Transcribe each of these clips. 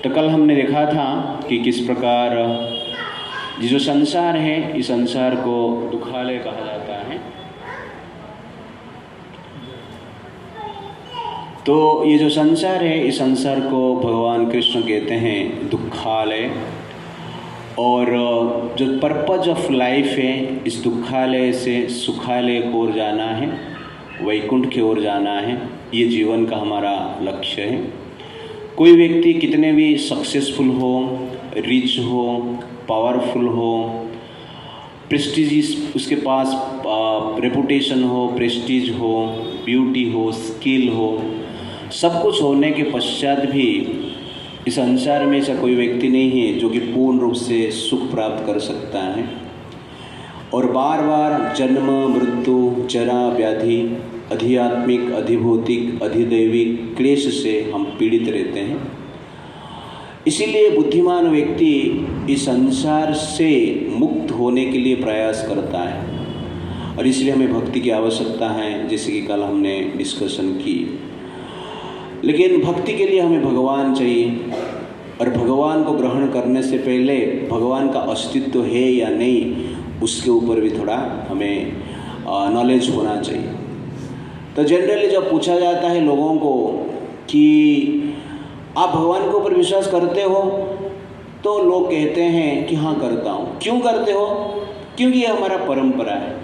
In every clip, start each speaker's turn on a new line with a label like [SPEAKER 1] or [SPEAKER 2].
[SPEAKER 1] तो कल हमने देखा था कि किस प्रकार ये जो संसार है, इस संसार को दुखालय कहा जाता है। तो ये जो संसार है, इस संसार को भगवान कृष्ण कहते हैं दुखालय। और जो पर्पज ऑफ लाइफ है, इस दुखालय से सुखालय की ओर जाना है, वैकुंठ की ओर जाना है। ये जीवन का हमारा लक्ष्य है। कोई व्यक्ति कितने भी सक्सेसफुल हो, रिच हो, पावरफुल हो, प्रेस्टीज उसके पास रेपुटेशन हो, प्रेस्टीज हो, ब्यूटी हो, स्किल हो, सब कुछ होने के पश्चात भी इस संसार में ऐसा कोई व्यक्ति नहीं है जो कि पूर्ण रूप से सुख प्राप्त कर सकता है। और बार बार जन्म, मृत्यु, जरा, व्याधि, आध्यात्मिक, अधिभौतिक, अधिदैविक क्लेश से हम पीड़ित रहते हैं। इसीलिए बुद्धिमान व्यक्ति इस संसार से मुक्त होने के लिए प्रयास करता है। और इसलिए हमें भक्ति की आवश्यकता है, जैसे कि कल हमने डिस्कशन की। लेकिन भक्ति के लिए हमें भगवान चाहिए, और भगवान को ग्रहण करने से पहले भगवान का अस्तित्व है या नहीं, उसके ऊपर भी थोड़ा हमें नॉलेज होना चाहिए। तो जनरली जब पूछा जाता है लोगों को कि आप भगवान के ऊपर विश्वास करते हो, तो लोग कहते हैं कि हाँ करता हूँ। क्यों करते हो? क्योंकि ये हमारा परंपरा है,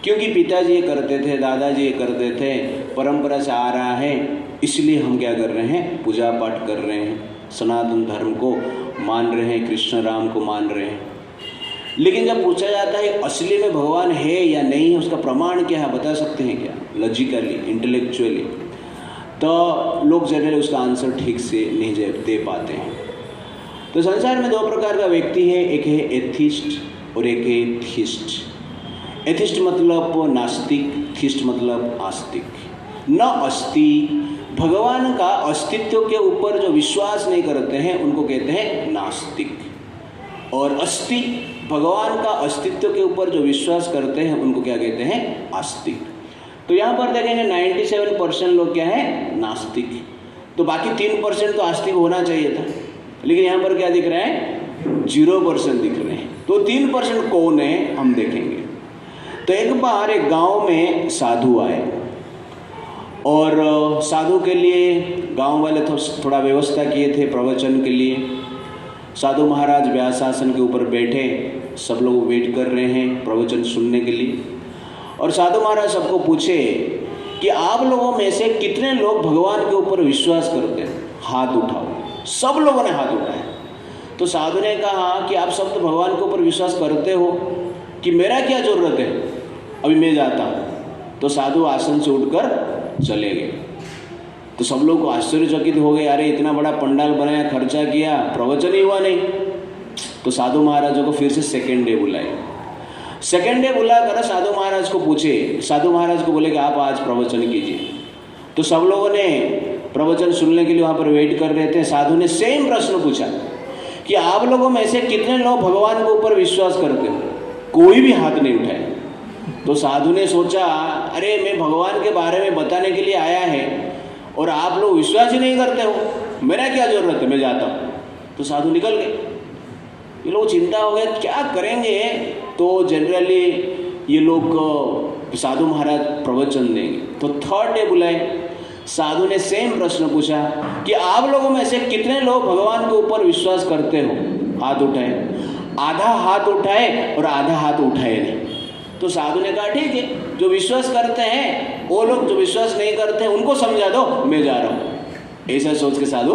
[SPEAKER 1] क्योंकि पिताजी ये करते थे, दादाजी ये करते थे, परंपरा से आ रहा है, इसलिए हम क्या कर रहे हैं? पूजा पाठ कर रहे हैं, सनातन धर्म को मान रहे हैं, कृष्ण राम को मान रहे हैं। लेकिन जब पूछा जाता है असली में भगवान है या नहीं है, उसका प्रमाण क्या है, बता सकते हैं क्या, लॉजिकली, इंटेलेक्चुअली? तो लोग जनरली उसका आंसर ठीक से नहीं दे पाते हैं। तो संसार में दो प्रकार का व्यक्ति है, एक है एथिस्ट और एक है थीस्ट। एथिस्ट मतलब नास्तिक, थीस्ट मतलब आस्तिक। न अस्ति, भगवान का अस्तित्व के ऊपर जो विश्वास नहीं करते हैं उनको कहते हैं नास्तिक। और अस्ति, भगवान का अस्तित्व के ऊपर जो विश्वास करते हैं उनको क्या कहते हैं? आस्तिक। तो यहाँ पर देखेंगे 97% लोग क्या है? नास्तिक। तो बाकी 3% तो आस्तिक होना चाहिए था, लेकिन यहाँ पर क्या दिख रहा है? 0% दिख रहे हैं। तो 3% कौन है, हम देखेंगे। तो एक बार एक गांव में साधु आए, और साधु के लिए गांव वाले थोड़ा व्यवस्था किए थे प्रवचन के लिए। साधु महाराज व्यासासन के ऊपर बैठे, सब लोग वेट कर रहे हैं प्रवचन सुनने के लिए। और साधु महाराज सबको पूछे कि आप लोगों में से कितने लोग भगवान के ऊपर विश्वास करते हैं? हाथ उठाओ। सब लोगों ने हाथ उठाया। तो साधु ने कहा कि आप सब तो भगवान के ऊपर विश्वास करते हो, कि मेरा क्या जरूरत है, अभी मैं जाता हूँ। तो साधु आसन से उठकर चले गए। तो सब लोग को आश्चर्यचकित हो गए, अरे इतना बड़ा पंडाल बनाया, खर्चा किया, प्रवचन ही हुआ नहीं। तो साधु महाराजों को फिर से सेकेंड डे बुलाए। सेकेंड डे बुलाकर साधु महाराज को पूछे, साधु महाराज को बोले कि आप आज प्रवचन कीजिए। तो सब लोगों ने प्रवचन सुनने के लिए वहाँ पर वेट कर रहे थे। साधु ने सेम प्रश्न पूछा कि आप लोगों में से कितने लोग भगवान के ऊपर विश्वास करते हो? कोई भी हाथ नहीं उठाया। तो साधु ने सोचा, अरे मैं भगवान के बारे में बताने के लिए आया है और आप लोग विश्वास ही नहीं करते हो, मेरा क्या जरूरत है, मैं जाता हूँ। तो साधु निकल गए। ये लोग चिंता हो गया, क्या करेंगे? तो जनरली ये लोग साधु महाराज प्रवचन देंगे। तो थर्ड डे बुलाए। साधु ने सेम प्रश्न पूछा कि आप लोगों में से कितने लोग भगवान के ऊपर विश्वास करते हो? हाथ उठाए। आधा हाथ उठाए और आधा हाथ उठाए नहीं। तो साधु ने कहा ठीक है, जो विश्वास करते हैं वो लोग, जो विश्वास नहीं करते हैं उनको समझा दो, मैं जा रहा हूँ। ऐसा सोच के साधु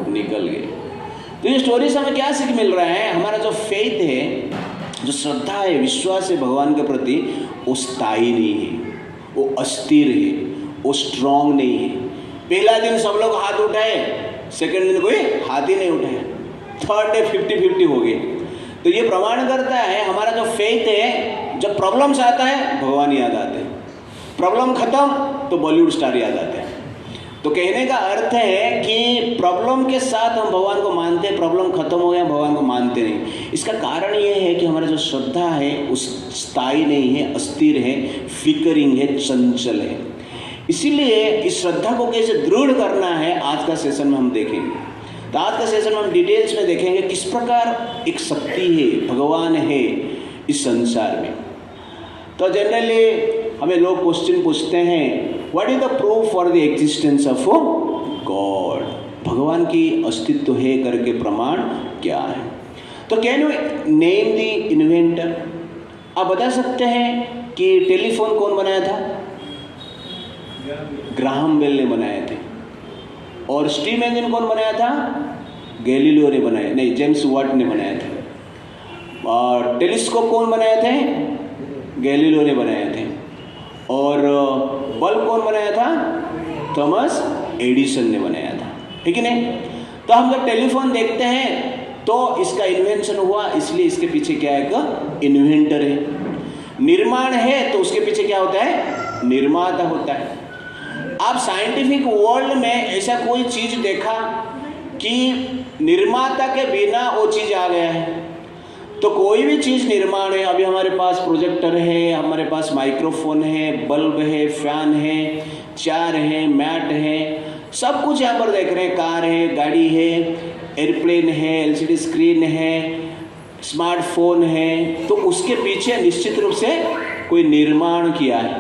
[SPEAKER 1] निकल गए। तो ये स्टोरी से हमें क्या सीख मिल रहा है? हमारा जो फेथ है, जो श्रद्धा है, विश्वास है भगवान के प्रति, वो स्थायी नहीं है, वो अस्थिर है, वो स्ट्रांग नहीं है। पहला दिन सब लोग हाथ उठाए, सेकंड दिन कोई हाथ ही नहीं उठाया, थर्ड डे 50-50 हो गए। तो ये प्रमाण करता है हमारा जो फेथ है, जब प्रॉब्लम्स आता है भगवान याद आते हैं, प्रॉब्लम खत्म तो बॉलीवुड स्टार याद आते हैं। तो कहने का अर्थ है कि प्रॉब्लम के साथ हम भगवान को मानते हैं, प्रॉब्लम खत्म हो गया भगवान को मानते नहीं। इसका कारण ये है कि हमारा जो श्रद्धा है उस स्थायी नहीं है, अस्थिर है, फ्लिकरिंग है, चंचल है। इसीलिए इस श्रद्धा को कैसे दृढ़ करना है आज का सेशन में हम देखेंगे। तो आज का सेशन में हम डिटेल्स में देखेंगे किस प्रकार एक शक्ति है, भगवान है इस संसार में। तो जनरली हमें लोग क्वेश्चन पूछते हैं, what is the proof for the existence of God, भगवान की अस्तित्व है करके प्रमाण क्या है। तो can you name the inventor, आप बता सकते हैं कि टेलीफोन कौन बनाया था? ग्राहम बेल ने बनाए थे। और स्टीम इंजन कौन बनाया था? गैलीलियो ने बनाया, नहीं जेम्स वाट ने बनाया था। और टेलीस्कोप कौन बनाए थे? गैलीलियो ने बनाए थे। और बल्ब कौन बनाया था? थॉमस एडिसन ने बनाया था, ठीक है नहीं। तो हम जब टेलीफोन देखते हैं तो इसका इन्वेंशन हुआ, इसलिए इसके पीछे क्या है? का इन्वेंटर है। निर्माण है तो उसके पीछे क्या होता है? निर्माता होता है। आप साइंटिफिक वर्ल्ड में ऐसा कोई चीज देखा कि निर्माता के बिना वो चीज आ गया है? तो कोई भी चीज निर्माण है, अभी हमारे पास प्रोजेक्टर है, हमारे पास माइक्रोफोन है, बल्ब है, फैन है, चेयर है, मैट है, सब कुछ यहाँ पर देख रहे हैं, कार है, गाड़ी है, एयरप्लेन है, एलसीडी स्क्रीन है, स्मार्टफोन है। तो उसके पीछे निश्चित रूप से कोई निर्माण किया है,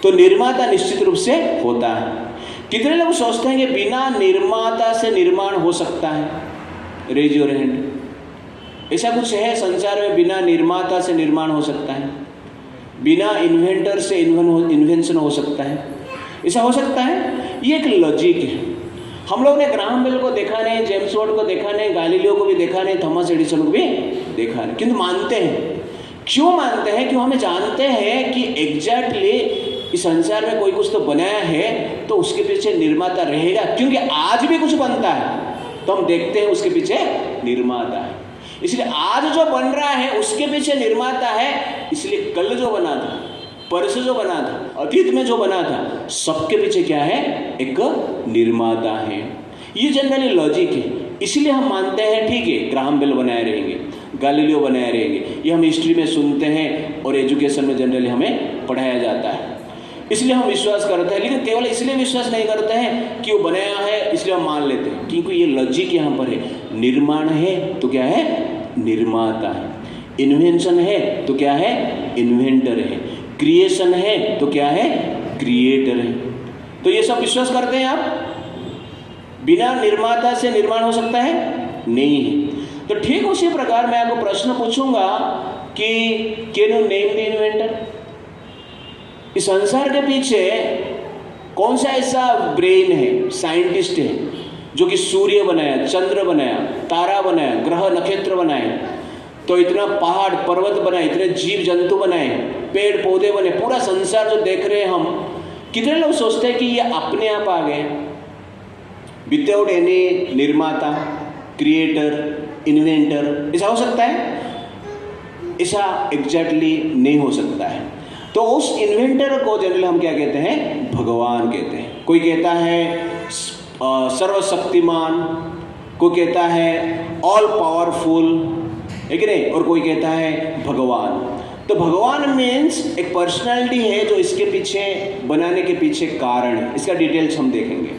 [SPEAKER 1] तो निर्माता निश्चित रूप से होता है। कितने लोग सोचते हैं कि बिना निर्माता से निर्माण हो सकता है? Raise your hand. ऐसा कुछ है संसार में बिना निर्माता से निर्माण हो सकता है? बिना इन्वेंटर से इन्वेंशन हो सकता है? ऐसा हो सकता है? ये एक लॉजिक है। हम लोग ने ग्राहम बेल को देखा नहीं, जेम्स वाट को देखा नहीं, गैलीलियो को भी देखा नहीं, थॉमस एडिसन को भी देखा नहीं, किंतु मानते हैं। क्यों मानते हैं? क्यों हमें जानते हैं कि एग्जैक्टली इस संसार में कोई कुछ तो बनाया है तो उसके पीछे निर्माता रहेगा, क्योंकि आज भी कुछ बनता है तो हम देखते हैं उसके पीछे निर्माता है। इसलिए आज जो बन रहा है उसके पीछे निर्माता है, इसलिए कल जो बना था, परसों जो बना था, अतीत में जो बना था, सबके पीछे क्या है? एक निर्माता है। ये जनरली लॉजिक है। इसलिए हम मानते हैं ठीक है ग्राहम बेल बनाए रहेंगे, गैलीलियो बनाए रहेंगे, ये हम हिस्ट्री में सुनते हैं और एजुकेशन में जनरली हमें पढ़ाया जाता है, इसलिए हम विश्वास करते हैं। लेकिन केवल इसलिए विश्वास नहीं करते हैं कि वो बनाया है इसलिए हम मान लेते हैं, क्योंकि ये लॉजिक यहाँ पर है। निर्माण है तो क्या है? निर्माता है। इन्वेंशन है तो क्या है? इन्वेंटर है। क्रिएशन है तो क्या है? क्रिएटर है। तो ये सब विश्वास करते हैं आप? बिना निर्माता से निर्माण हो सकता है? नहीं है। तो ठीक उसी प्रकार मैं आपको प्रश्न पूछूंगा कि can you name the inventor? इस संसार के पीछे कौन सा ऐसा ब्रेन है, साइंटिस्ट है, जो कि सूर्य बनाया, चंद्र बनाया, तारा बनाया, ग्रह नक्षत्र बनाए, तो इतना पहाड़ पर्वत बनाए, इतने जीव जंतु बनाए, पेड़ पौधे बने, पूरा संसार जो देख रहे हैं हम। कितने लोग सोचते हैं कि ये अपने आप आ गए विदाउट एनी निर्माता, क्रिएटर, इन्वेंटर? ऐसा हो सकता है? ऐसा एग्जैक्टली नहीं हो सकता है। तो उस इन्वेंटर को जनरली हम क्या कहते हैं? भगवान कहते हैं। कोई कहता है सर्वशक्तिमान, कोई कहता है ऑल पावरफुल, है कि नहीं, और कोई कहता है भगवान। तो भगवान मीन्स एक पर्सनालिटी है जो इसके पीछे बनाने के पीछे कारण है। इसका डिटेल्स हम देखेंगे।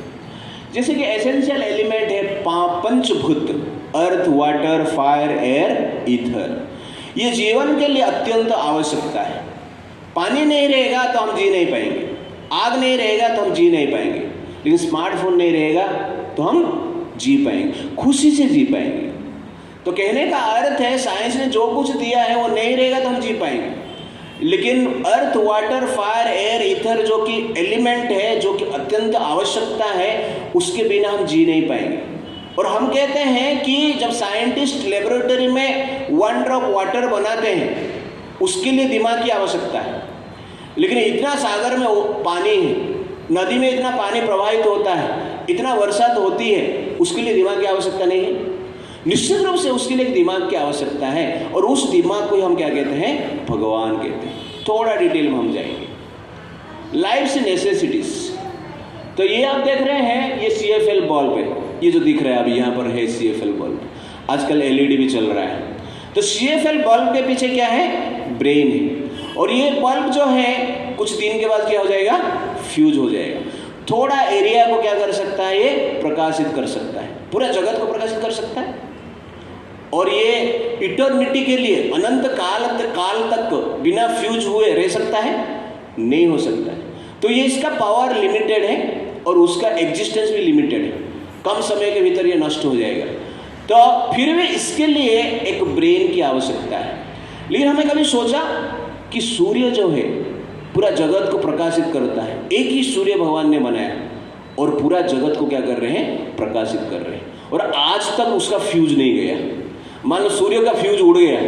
[SPEAKER 1] जैसे कि एसेंशियल एलिमेंट है पंचभूत, अर्थ, वाटर, फायर, एयर, ईथर। ये जीवन के लिए अत्यंत आवश्यकता है। पानी नहीं रहेगा तो हम जी नहीं पाएंगे, आग नहीं रहेगा तो हम जी नहीं पाएंगे, लेकिन स्मार्टफोन नहीं रहेगा तो हम जी पाएंगे, खुशी से जी पाएंगे। तो कहने का अर्थ है साइंस ने जो कुछ दिया है वो नहीं रहेगा तो हम जी पाएंगे, लेकिन अर्थ, वाटर, फायर, एयर, ईथर जो कि एलिमेंट है, जो कि अत्यंत आवश्यकता है, उसके बिना हम जी नहीं पाएंगे। और हम कहते हैं कि जब साइंटिस्ट लेबोरेटरी में 1 ड्रॉप वाटर बनाते हैं उसके लिए दिमाग की आवश्यकता है, लेकिन इतना सागर में पानी है, नदी में इतना पानी प्रवाहित होता है, इतना बरसात होती है, उसके लिए दिमाग की आवश्यकता नहीं है। निश्चित रूप से उसके लिए एक दिमाग की आवश्यकता है, और उस दिमाग को हम क्या कहते हैं? भगवान कहते हैं। थोड़ा डिटेल में हम जाएंगे। लाइफ्स नेसेसिटीज, तो ये आप देख रहे हैं, ये CFL बल्ब है, ये जो दिख रहा है अभी यहाँ पर है CFL बल्ब। आजकल LED भी चल रहा है। तो CFL बल्ब के पीछे क्या है? ब्रेन है। और ये बल्ब जो है कुछ दिन के बाद क्या हो जाएगा? फ्यूज हो जाएगा। थोड़ा एरिया को क्या कर सकता है, ये प्रकाशित कर सकता है, पूरा जगत को प्रकाशित कर सकता है। और ये इटर्निटी के लिए अनंत काल तक बिना फ्यूज हुए रह सकता है, नहीं हो सकता है। तो ये इसका पावर लिमिटेड है और उसका एग्जिस्टेंस भी लिमिटेड है, कम समय के भीतर ये नष्ट हो जाएगा। तो फिर भी इसके लिए एक ब्रेन की आवश्यकता है। लेकिन हमें कभी सोचा कि सूर्य जो है पूरा जगत को प्रकाशित करता है, एक ही सूर्य भगवान ने बनाया और पूरा जगत को क्या कर रहे हैं, प्रकाशित कर रहे हैं, और आज तक उसका फ्यूज नहीं गया। मान लो सूर्य का फ्यूज उड़ गया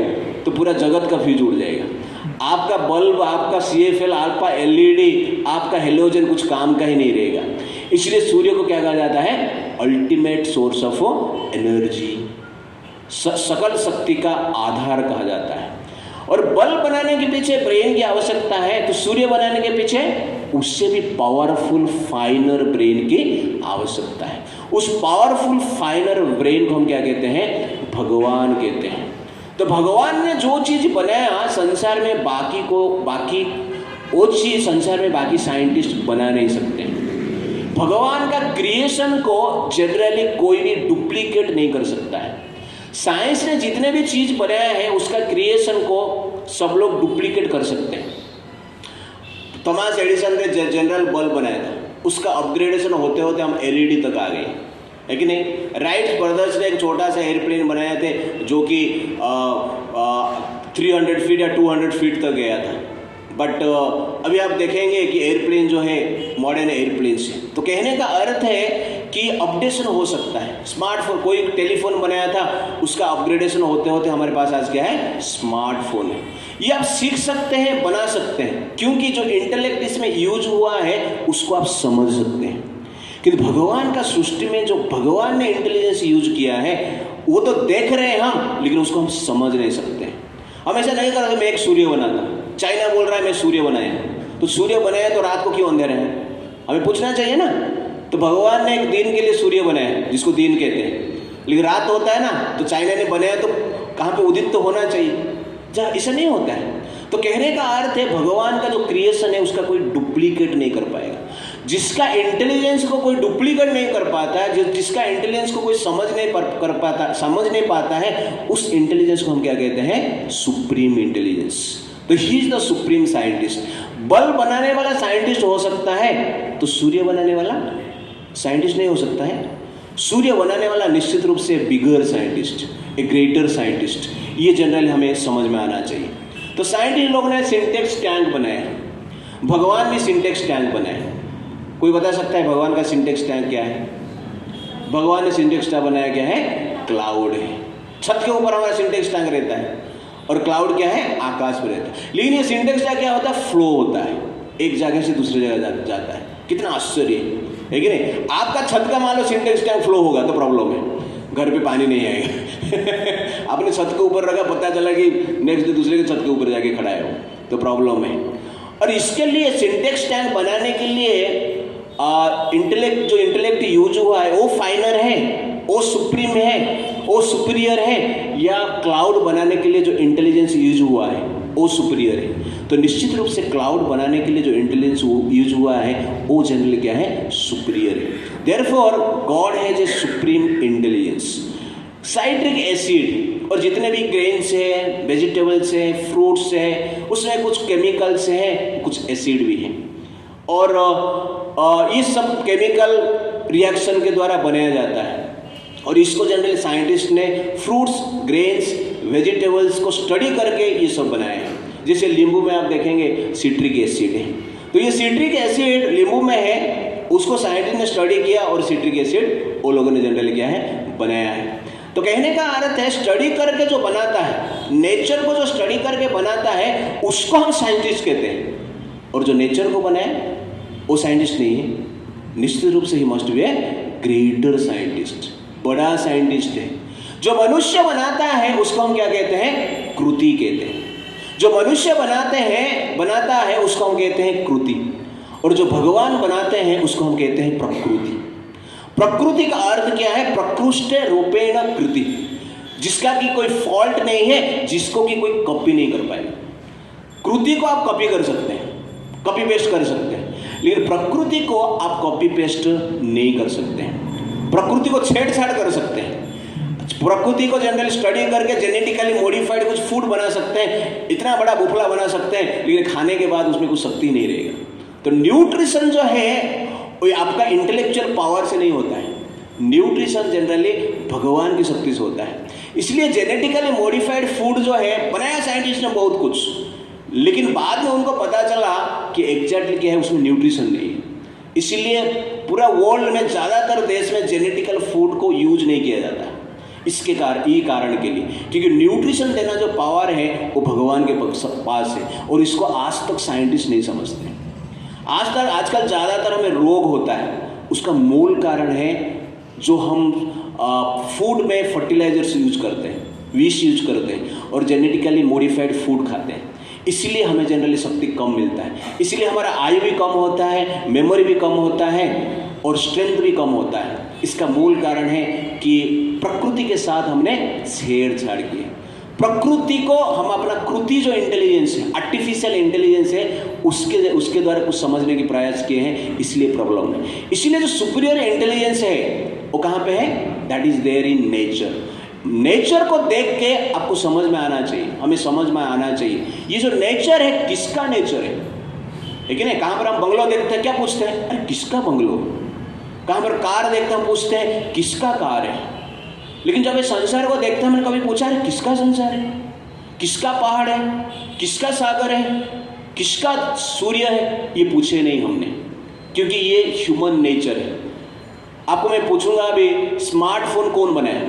[SPEAKER 1] तो पूरा जगत का फ्यूज उड़ जाएगा। आपका बल्ब, आपका CFL, आपका LED, आपका हेलोजन कुछ काम का ही नहीं रहेगा। इसलिए सूर्य को क्या कहा जाता है, अल्टीमेट सोर्स ऑफ एनर्जी, सकल शक्ति का आधार कहा जाता है। और बल्ब बनाने के पीछे ब्रेन की आवश्यकता है, तो सूर्य बनाने के पीछे उससे भी पावरफुल फाइनर ब्रेन की आवश्यकता है। उस पावरफुल फाइनर ब्रेन को हम क्या कहते हैं, भगवान कहते हैं। तो भगवान ने जो चीज बनाया संसार में, बाकी वो चीज संसार में बाकी साइंटिस्ट बना नहीं सकते। भगवान का क्रिएशन को जनरली कोई भी डुप्लीकेट नहीं कर सकता है। साइंस ने जितने भी चीज बनाया है उसका क्रिएशन को सब लोग डुप्लीकेट कर सकते हैं। थॉमस एडिसन ने जनरल बल्ब बनाया था, उसका अपग्रेडेशन होते होते हम LED तक आ गए, है कि नहीं। राइट ब्रदर्स ने एक छोटा सा एयरप्लेन बनाए थे जो कि 300 फीट या 200 फीट तक गया था। बट अभी आप देखेंगे कि एयरप्लेन जो है मॉडर्न एयरप्लेन से, तो कहने का अर्थ है कि अपडेशन हो सकता है। स्मार्टफोन, कोई टेलीफोन बनाया था, उसका अपग्रेडेशन होते होते हमारे पास आज क्या है, स्मार्टफोन है। ये आप सीख सकते हैं, बना सकते हैं, क्योंकि जो इंटेलेक्ट इसमें यूज हुआ है उसको आप समझ सकते हैं। किंतु भगवान का सृष्टि में जो भगवान ने इंटेलिजेंस यूज किया है वो तो देख रहे हैं हम, लेकिन उसको हम समझ नहीं सकते। हम ऐसा नहीं कर रहे मैं एक सूर्य बनाता, चाइना बोल रहा है मैं सूर्य बनाया, तो सूर्य बनाया तो रात को क्यों अंधेरा है, हमें पूछना चाहिए ना। तो भगवान ने एक दिन के लिए सूर्य बनाया जिसको दिन कहते हैं, लेकिन रात होता है ना, तो चाइना ने बनाया तो कहाँ पे उदित तो होना चाहिए, जहाँ ऐसा नहीं होता है। तो कहने का अर्थ है भगवान का जो क्रिएशन है उसका कोई डुप्लीकेट नहीं कर पाएगा। जिसका इंटेलिजेंस को कोई डुप्लीकेट नहीं कर पाता है, जिसका इंटेलिजेंस को कोई समझ नहीं पाता है, उस इंटेलिजेंस को हम क्या कहते हैं, सुप्रीम इंटेलिजेंस। तो he is the supreme scientist. Bulb बनाने वाला साइंटिस्ट हो सकता है, तो सूर्य बनाने वाला साइंटिस्ट नहीं हो सकता है। सूर्य बनाने वाला निश्चित रूप से बिगर साइंटिस्ट, ए ग्रेटर साइंटिस्ट, ये जनरल हमें समझ में आना चाहिए। तो साइंटिस्ट लोग ने सिंटेक्स टैंक बनाया, भगवान भी सिंटेक्स टैंक बनाया। कोई बता सकता है भगवान का सिंटेक्स टैंक क्या है? भगवान ने सिंटेक्स टैंक बनाया क्या है? क्लाउड है। छत के ऊपर हमारा सिंटेक्स टैंक रहता है, और क्लाउड क्या है? आकाश में रहता है। लेकिन ये सिंटेक्स टैंक क्या होता है? फ्लो होता है, एक जगह से दूसरी जगह जाता है। कितना आश्चर्य है कि नहीं? आपका छत का मान लो सिंटेक्स टैंक फ्लो होगा तो प्रॉब्लम है, घर पे पानी नहीं आएगा। आपने छत के ऊपर रखा, पता चला कि नेक्स्ट डे दूसरे के छत के ऊपर जाके खड़ा है वो, तो प्रॉब्लम है। और इसके लिए सिंटेक्स टैंक बनाने के लिए जो इंटेलेक्ट यूज हुआ है वो फाइनर है, वो सुप्रीम है, वो सुपीरियर है, या क्लाउड बनाने के लिए जो इंटेलिजेंस यूज हुआ है वो सुपीरियर है? तो निश्चित रूप से क्लाउड बनाने के लिए जो इंटेलिजेंस यूज हुआ है वो जनरली क्या है? सुपीरियर है। Therefore God has a supreme intelligence. Citric acid और जितने भी ग्रेन्स है, वेजिटेबल्स है, फ्रूट्स है, उसमें कुछ केमिकल्स हैं, कुछ एसिड भी हैं, और ये सब केमिकल रिएक्शन के द्वारा बनाया जाता है। और इसको जनरली साइंटिस्ट ने फ्रूट्स, ग्रेन्स, वेजिटेबल्स को स्टडी करके ये सब बनाया है। जैसे नींबू में आप देखेंगे सिट्रिक एसिड है, तो ये सिट्रिक एसिड नींबू में है, उसको साइंटिस्ट ने स्टडी किया और सिट्रिक एसिड वो लोगों ने जनरली क्या है? बनाया है। तो कहने का अर्थ है स्टडी करके जो बनाता है, नेचर को जो स्टडी करके बनाता है उसको हम साइंटिस्ट कहते हैं, और जो नेचर को बनाए वो साइंटिस्ट नहीं है। निश्चित रूप से he must be A greater scientist, बड़ा साइंटिस्ट है। जो मनुष्य बनाता है उसको हम क्या कहते हैं? कृति कहते हैं। जो मनुष्य बनाता है उसको हम कहते हैं कृति, और जो भगवान बनाते हैं उसको हम कहते हैं प्रकृति। प्रकृति का अर्थ क्या है? प्रकृष्ट रूपेण कृति, जिसका की कोई फॉल्ट नहीं है, जिसको की कोई कॉपी नहीं कर पाएगा। कृति को आप कॉपी कर सकते हैं, कॉपी पेस्ट कर सकते हैं, लेकिन प्रकृति को आप कॉपी पेस्ट नहीं कर सकते हैं। प्रकृति को छेड़छाड़ कर सकते हैं, प्रकृति को जनरली स्टडी करके जेनेटिकली मॉडिफाइड कुछ फूड बना सकते हैं, इतना बड़ा बुफला बना सकते हैं, लेकिन खाने के बाद उसमें कुछ शक्ति नहीं रहेगा। तो न्यूट्रिशन जो है वो आपका इंटेलेक्चुअल पावर से नहीं होता है, न्यूट्रिशन जनरली भगवान की शक्ति से होता है। इसलिए जेनेटिकली मॉडिफाइड फूड जो है बनाया साइंटिस्ट ने बहुत कुछ, लेकिन बाद में उनको पता चला कि एग्जैक्टली क्या है, उसमें न्यूट्रिशन नहीं है। इसलिए पूरा वर्ल्ड में ज़्यादातर देश में जेनेटिकल फूड को यूज नहीं किया जाता, इसके कारण के लिए, क्योंकि न्यूट्रिशन देना जो पावर है वो भगवान के पास है, और इसको आज तक साइंटिस्ट नहीं समझते। आजकल ज़्यादातर हमें रोग होता है, उसका मूल कारण है जो हम फूड में फर्टिलाइजर्स यूज करते हैं, विष यूज करते हैं और जेनेटिकली मॉडिफाइड फूड खाते हैं। इसलिए हमें जनरली शक्ति कम मिलता है, इसलिए हमारा आयु भी कम होता है, मेमोरी भी कम होता है और स्ट्रेंथ भी कम होता है। इसका मूल कारण है कि प्रकृति के साथ हमने छेड़छाड़ की है। प्रकृति को हम अपना कृति जो इंटेलिजेंस है, आर्टिफिशियल इंटेलिजेंस है, उसके द्वारा कुछ समझने के प्रयास किए हैं, इसलिए प्रॉब्लम है। इसलिए जो सुपीरियर इंटेलिजेंस है वो कहाँ पे है? That is there in nature. Nature को देख के आपको समझ में आना चाहिए, हमें समझ में आना चाहिए ये जो नेचर है किसका नेचर है। लेकिन कहाँ पर हम बंगलो देखते हैं क्या पूछते हैं? अरे किसका बंगलो? कहाँ पर कार देखते हैं पूछते हैं किसका कार है। लेकिन जब ये संसार को देखते हैं, मैंने कभी पूछा है किसका संसार है, किसका पहाड़ है, किसका सागर है, किसका सूर्य है? ये पूछे नहीं हमने, क्योंकि ये ह्यूमन नेचर है। आपको मैं पूछूंगा अभी स्मार्टफोन कौन बनाया,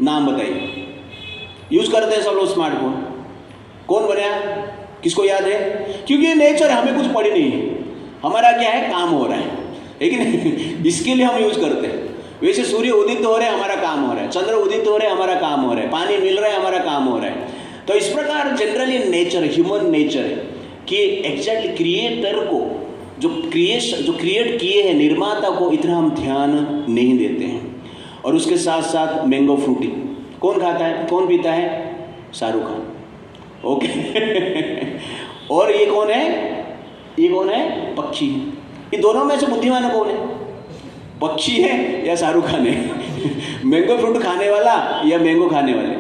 [SPEAKER 1] नाम बताइए। यूज करते हैं सब लोग स्मार्टफोन, कौन बनाया? किसको याद है? क्योंकि ये नेचर है, हमें कुछ पड़ी नहीं है, हमारा क्या है काम हो रहा है, लेकिन इसके लिए हम यूज करते हैं। वैसे सूर्य उदित हो रहे हैं हमारा काम हो रहा है, चंद्र उदित हो रहे हैं हमारा काम हो रहा है, पानी मिल रहा है हमारा काम हो रहा है। तो इस प्रकार जनरली नेचर, ह्यूमन नेचर है कि एग्जैक्टली क्रिएटर को जो क्रिएट किए हैं, निर्माता को इतना हम ध्यान नहीं देते हैं। और उसके साथ साथ मैंगो फ्रूटी कौन खाता है, कौन पीता है? शाहरुख खान, ओके। और ये कौन है? ये कौन है? पक्षी है। ये दोनों में से बुद्धिमान कौन है? पक्षी है या शाहरुख खान है? मैंगो फ्रूट खाने वाला या मैंगो खाने वाले?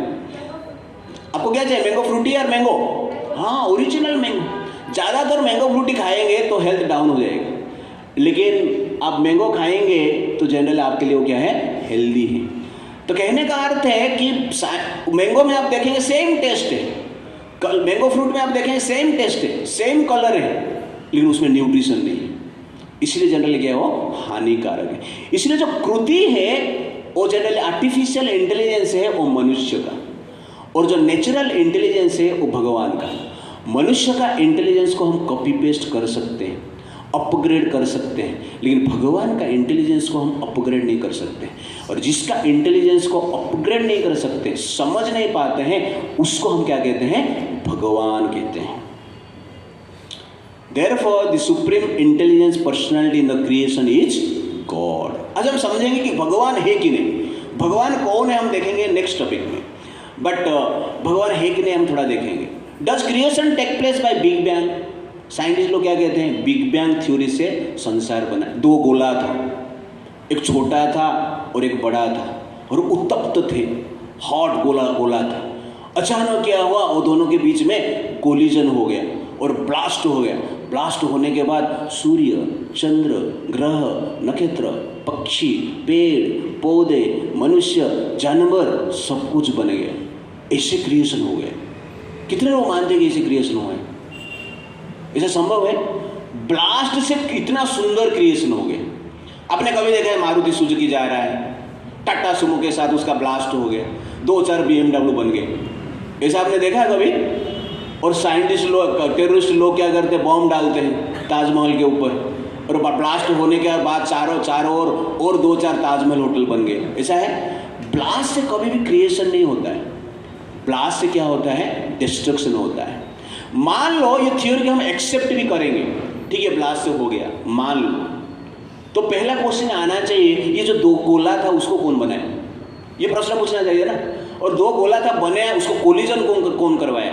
[SPEAKER 1] आपको क्या चाहिए, मैंगो फ्रूटी या मैंगो? हाँ, ओरिजिनल मैंगो। ज़्यादातर मैंगो फ्रूटी खाएंगे तो हेल्थ डाउन हो जाएगा, लेकिन आप मैंगो खाएंगे तो जनरल आपके लिए वो क्या है? हेल्दी है। तो कहने का अर्थ है कि मैंगो में आप देखेंगे सेम टेस्ट है, मैंगो फ्रूट में आप देखेंगे सेम टेस्ट है, सेम कलर है, लेकिन उसमें न्यूट्रिशन नहीं है, इसलिए जनरली क्या है वो हानिकारक है। इसलिए जो कृति है वो जनरली आर्टिफिशियल इंटेलिजेंस है वो मनुष्य का, और जो नेचुरल इंटेलिजेंस है वो भगवान का। मनुष्य का इंटेलिजेंस को हम कॉपी पेस्ट कर सकते हैं, अपग्रेड कर सकते हैं, लेकिन भगवान का इंटेलिजेंस को हम अपग्रेड नहीं कर सकते। और जिसका इंटेलिजेंस को अपग्रेड नहीं कर सकते, समझ नहीं पाते हैं, उसको हम क्या कहते हैं? भगवान कहते हैं। Therefore, the supreme intelligence personality in the creation is God. आज हम समझेंगे कि भगवान है कि नहीं, भगवान कौन है हम देखेंगे नेक्स्ट टॉपिक में, बट भगवान है कि नहीं हम थोड़ा देखेंगे। Does creation take place by Big Bang? Scientist लोग क्या कहते हैं? बिग बैंग थ्योरी से संसार बना। दो गोला था, एक छोटा था और एक बड़ा था, और उत्तप्त थे, हॉट गोला था। अचानक क्या हुआ, वो दोनों के बीच में कोलिजन हो गया और ब्लास्ट हो गया। ब्लास्ट होने के बाद सूर्य, चंद्र, ग्रह, नक्षत्र, पक्षी, पेड़ पौधे, मनुष्य, जानवर सब कुछ बन गया। ऐसे क्रिएशन हो गया। कितने लोग मानते हैं कि ऐसे क्रिएशन हुआ है? ऐसा संभव है? ब्लास्ट से इतना सुंदर क्रिएशन हो गया। आपने कभी देखा है मारुति सुजुकी जा रहा है, टाटा सुमो के साथ उसका ब्लास्ट हो गया, 2-4 BMW बन गए, ऐसा आपने देखा है कभी? और साइंटिस्ट लोग, टेररिस्ट लोग क्या करते हैं? बॉम्ब डालते हैं ताजमहल के ऊपर, और ब्लास्ट होने के बाद चारों ओर और 2-4 ताजमहल होटल बन गए। ऐसा है? ब्लास्ट से कभी भी क्रिएशन नहीं होता है, ब्लास्ट से क्या होता है? डिस्ट्रक्शन होता है। मान लो ये थ्योरी हम एक्सेप्ट भी करेंगे, ठीक है, ब्लास्ट से हो गया, मान लो, तो पहला क्वेश्चन आना चाहिए, ये जो दो गोला था उसको कौन बनाया? ये प्रश्न पूछना चाहिए ना। और दो गोला था बने, उसको कोलिजन कौन करवाया?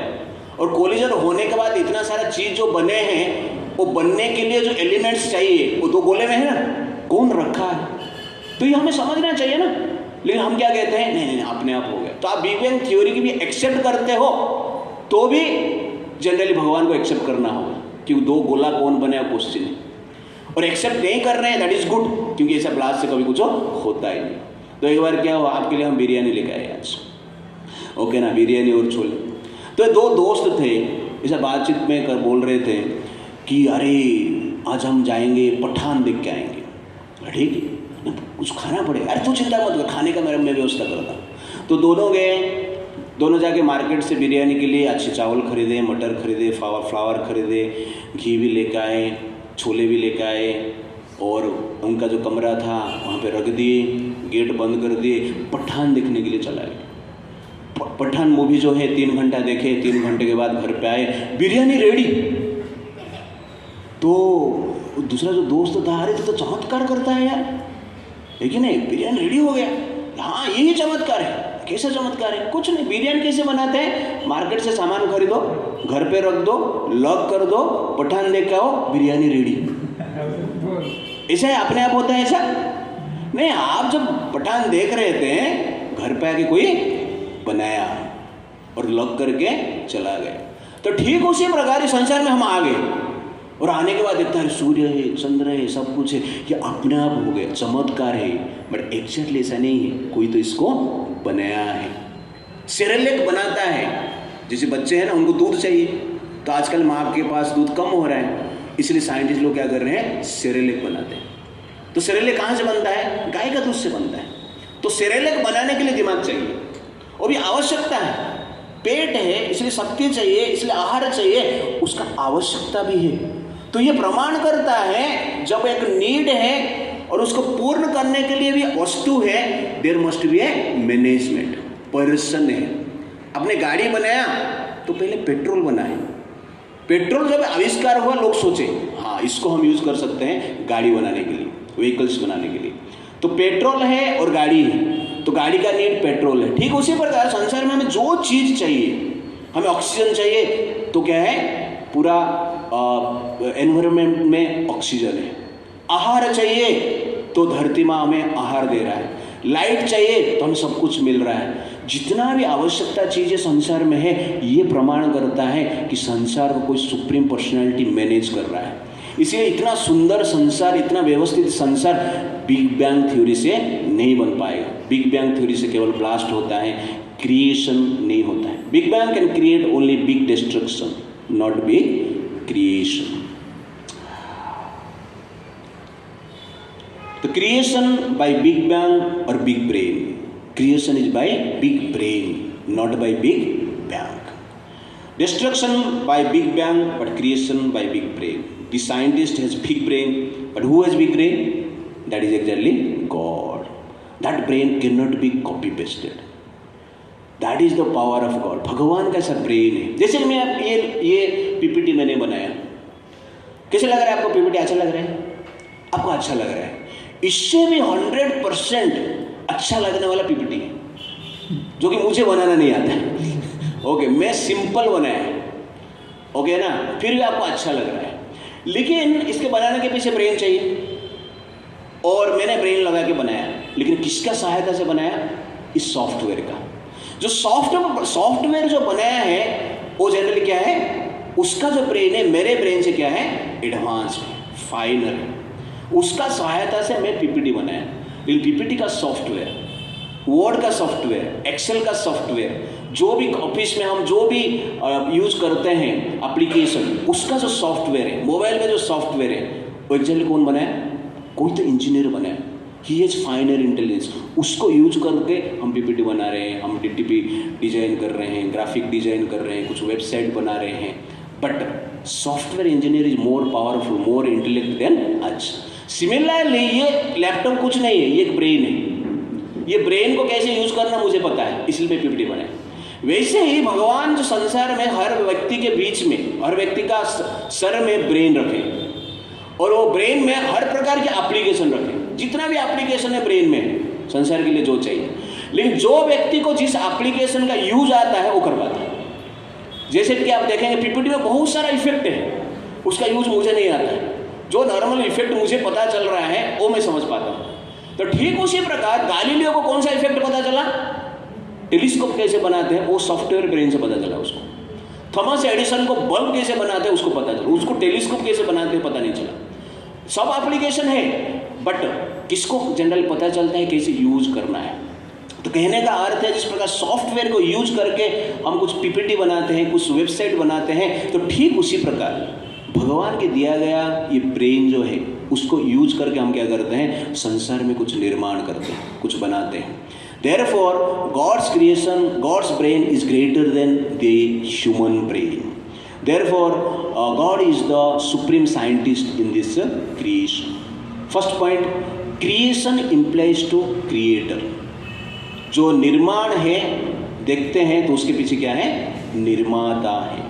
[SPEAKER 1] और कोलिजन होने के बाद इतना सारा चीज जो बने हैं वो बनने के लिए जो एलिमेंट्स चाहिए वो 2 गोले में है ना, कौन रखा है? तो ये हमें समझना चाहिए ना। लेकिन हम क्या कहते हैं, नहीं अपने आप हो गया। तो आप बिग बैंग थ्योरी की भी एक्सेप्ट करते हो तो भी जनरली भगवान को एक्सेप्ट करना होगा, क्योंकि 2 गोला कौन बने क्वेश्चन है। और एक्सेप्ट नहीं कर रहे हैं, दैट इज गुड, क्योंकि ऐसा ब्लास्ट से कभी कुछ होता ही नहीं। तो एक बार क्या हुआ, आपके लिए हम बिरयानी लेके आए आज, ओके ना, बिरयानी और छोले। तो 2 दोस्त थे, ऐसा बातचीत में कर बोल रहे थे कि अरे आज हम जाएंगे पठान देख के आएंगे। ठीक है, कुछ खाना पड़ेगा। अरे तू चिंता मत कर, खाने का मैं व्यवस्था करता हूँ। तो दोनों गए, दोनों जाके मार्केट से बिरयानी के लिए अच्छे चावल खरीदे, मटर खरीदे, फ्लावर खरीदे, घी भी लेकर आए, छोले भी लेकर आए, और उनका जो कमरा था वहाँ पे रख दिए, गेट बंद कर दिए, पठान देखने के लिए चला गया। पठान मूवी जो है 3 घंटा देखे, 3 घंटे के बाद घर पे आए, बिरयानी रेडी। तो दूसरा जो दोस्त था, अरे तो चमत्कार करता है यार, लेकिन नहीं, बिरयानी रेडी हो गया। हाँ यही चमत्कार है। कैसा चमत्कार है? कुछ नहीं। बिरयानी कैसे बनाते हैं? मार्केट से सामान खरीदो, घर पे रख दो, लॉक कर दो, पठान लेके आओ, बिरयानी रेडी। ऐसा है? अपने आप होता है ऐसा नहीं। आप जब पठान देख रहे थे, घर पे आके कोई बनाया और लॉक करके चला गया। तो ठीक उसी प्रकार इस संसार में हम आ गए, और आने के बाद देखता है सूर्य है, चंद्र है, सब कुछ है, ये अपने आप हो गया, चमत्कार है। बट एक्चुअली ऐसा नहीं है, कोई तो इसको बनाया है। सेरेलेक बनाता है, जैसे बच्चे हैं ना, उनको दूध चाहिए, तो आजकल माँ के पास दूध कम हो रहा है, इसलिए साइंटिस्ट लोग क्या कर रहे हैं, सेरेलेक बनाते हैं। तो सेरेलेक कहाँ से बनता है? गाय का दूध से बनता है। तो सेरेलेक बनाने के लिए दिमाग चाहिए, वो भी आवश्यकता है। पेट है इसलिए शक्ति चाहिए, इसलिए आहार चाहिए, उसका आवश्यकता भी है। तो ये प्रमाण करता है जब एक नीड है और उसको पूर्ण करने के लिए भी वस्तु है, there must be a management, person है। अपने गाड़ी बनाया तो पहले पेट्रोल बनाए। पेट्रोल जब आविष्कार हुआ, लोग सोचे हाँ इसको हम यूज कर सकते हैं गाड़ी बनाने के लिए, व्हीकल्स बनाने के लिए। तो पेट्रोल है और गाड़ी है, तो गाड़ी का नीड पेट्रोल है। ठीक उसी प्रकार संसार में हमें जो चीज चाहिए, हमें ऑक्सीजन चाहिए तो क्या है, पूरा एनवायरनमेंट में ऑक्सीजन है। आहार चाहिए तो धरती माँ हमें आहार दे रहा है। लाइट चाहिए तो हमें सब कुछ मिल रहा है। जितना भी आवश्यकता चीजें संसार में है, ये प्रमाण करता है कि संसार को कोई सुप्रीम पर्सनैलिटी मैनेज कर रहा है। इसलिए इतना सुंदर संसार, इतना व्यवस्थित संसार बिग बैंग थ्योरी से नहीं बन पाएगा। बिग बैंग थ्योरी से केवल ब्लास्ट होता है, क्रिएशन नहीं होता है। Big bang can create only big destruction, not big creation. तो क्रिएशन बाय बिग बैंग और big brain, creation is by big brain, not by big bang. Destruction by big bang but creation by big brain. The scientist has big brain, but who has big brain? That is exactly God. That brain cannot be copy pasted. That is the power of God. भगवान का ऐसा brain है। जैसे मैं आप ये PPT मैंने बनाया, कैसे लग रहा है आपको? पीपीटी अच्छा लग रहा है? आपको अच्छा लग रहा है? इससे भी 100% अच्छा लगने वाला पीपीटी है, जो कि मुझे बनाना नहीं आता है। ओके, मैं सिंपल बनाया, ओके ना, फिर भी आपको अच्छा लग रहा है। लेकिन इसके बनाने के पीछे ब्रेन चाहिए, और मैंने ब्रेन लगा के बनाया। लेकिन किसका सहायता से बनाया? इस सॉफ्टवेयर का। जो सॉफ्टवेयर जो बनाया है वो जनरली क्या है, उसका जो ब्रेन है मेरे ब्रेन से क्या है, एडवांस है, फाइनल है। उसका सहायता से मैं पीपीटी बनाया। लेकिन पीपीटी का सॉफ्टवेयर, वर्ड का सॉफ्टवेयर, एक्सेल का सॉफ्टवेयर, जो भी ऑफिस में हम जो भी यूज करते हैं एप्लीकेशन, उसका जो सॉफ्टवेयर है, मोबाइल में जो सॉफ्टवेयर है, वो एक्चुअली कौन बनाया? कोई तो इंजीनियर बनाया। He has फाइनर intelligence. उसको यूज करके हम पीपीटी बना रहे हैं, हम डीटीपी डिजाइन कर रहे हैं, ग्राफिक डिजाइन कर रहे हैं, कुछ वेबसाइट बना रहे हैं। But software engineer is more powerful, more intellect than us. Similarly ये लैपटॉप कुछ नहीं है, ये एक ब्रेन है। ये ब्रेन को कैसे यूज करना मुझे पता है, इसलिए मैं पीपीटी बनाया। वैसे ही भगवान जो संसार में हर व्यक्ति के बीच में, हर व्यक्ति का सर में ब्रेन रखे, और वो ब्रेन में हर प्रकार के एप्लीकेशन रखे। जितना भी एप्लीकेशन है ब्रेन में संसार के लिए जो चाहिए, लेकिन जो व्यक्ति को जिस एप्लीकेशन का यूज आता है वो कर पाता है। जैसे कि आप देखेंगे पीपीटी में बहुत सारा इफेक्ट है, उसका यूज मुझे नहीं आता है। जो नॉर्मल इफेक्ट मुझे पता चल रहा है वो मैं समझ पाता हूँ। तो ठीक उसी प्रकार गालीलियो को कौन सा इफेक्ट पता चला, टेलीस्कोप कैसे बनाते हैं वो सॉफ्टवेयर ब्रेन से पता चला उसको। थॉमस एडिसन को बल्ब कैसे बनाते हैं उसको पता चला, उसको टेलीस्कोप कैसे बनाते हैं पता नहीं चला। सब एप्लीकेशन है, बट किसको जनरल पता चलता है कैसे यूज करना है। तो कहने का अर्थ है जिस प्रकार सॉफ्टवेयर को यूज करके हम कुछ पीपीटी बनाते हैं, कुछ वेबसाइट बनाते हैं, तो ठीक उसी प्रकार भगवान के दिया गया ये ब्रेन जो है उसको यूज करके हम क्या करते हैं, संसार में कुछ निर्माण करते हैं, कुछ बनाते हैं। Therefore, God's creation, God's brain is greater than the human brain. Therefore, God is the supreme scientist in this creation. First point, creation implies to creator. जो निर्माण है देखते हैं तो उसके पीछे क्या है, निर्माता है।